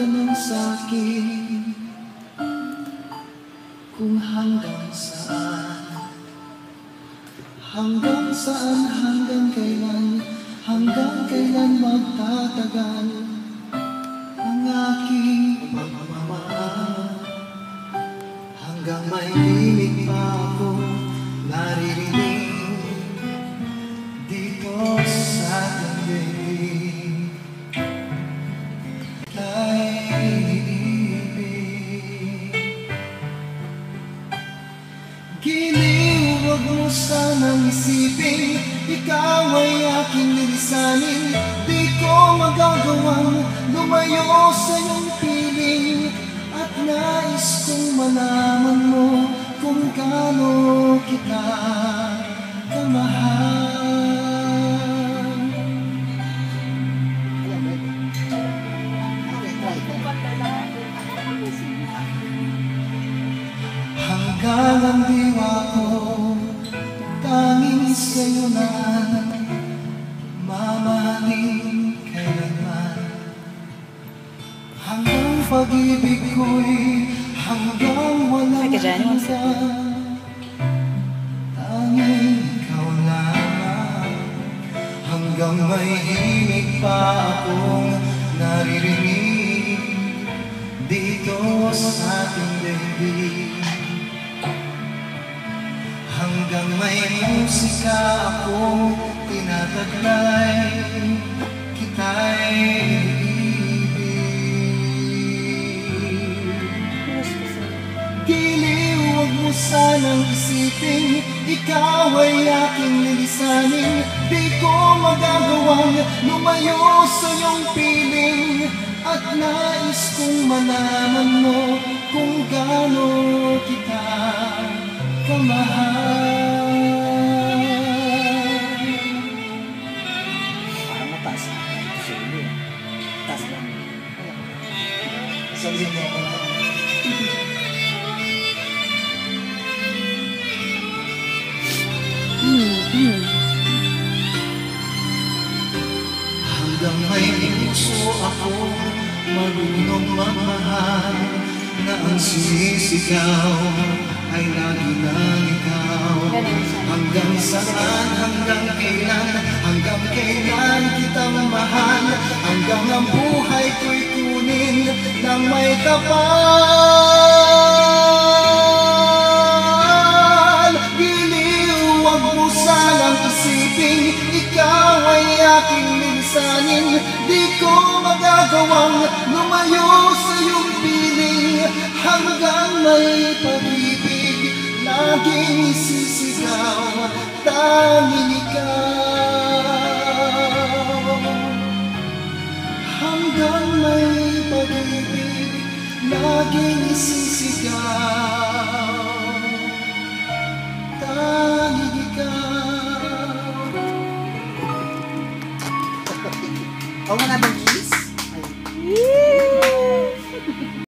magtanong sa'kin kung hanggang saan, hanggang kailan magtatagal ang aking pagmamahal. Hanggang may limit pa ako naririnig dito sa ating daigdig. Giliw, wag mo sanang isipin ikaw ay aking nilisanin. Di ko magagawang lumayo sa iyong piling, at nais kong malaman mo kung gaano kita kamahal. Hanggang ang diwa ko tanging sa'yo na mamahalin kailanman. Hanggang pag-ibig ko'y hanggang walang hanggan, tanging ikaw lamang. Hanggang may himig pa akong naririnig dito sa ating daigdig. Hanggang may musika akong tinataglay, kita'y ibig. Giliw, wag mo sanang isipin ikaw ay aking nilisanin. Di ko magagawang lumayo sa iyong piling, at nais kong malaman mo kung gaano kita kamahal. Parang mataas. Sige. Taas lang. Sabihin mo ako. Hanggang may puso ako marunong magmahal, na ang sinisigaw ay lagi lang ikaw. Hanggang saan, hanggang kailan kita mahal, hanggang ang buhay ko'y kunin ng may kapal. Giliw, wag mo sanang isipin ikaw ay aking minsanin. Di ko magagawang lumayo sa iyong piling, hanggang may pag-ibig laging isisigaw, tanging ikaw. Hanggang may pag-ibig laging isisigaw, tanging ikaw. O nga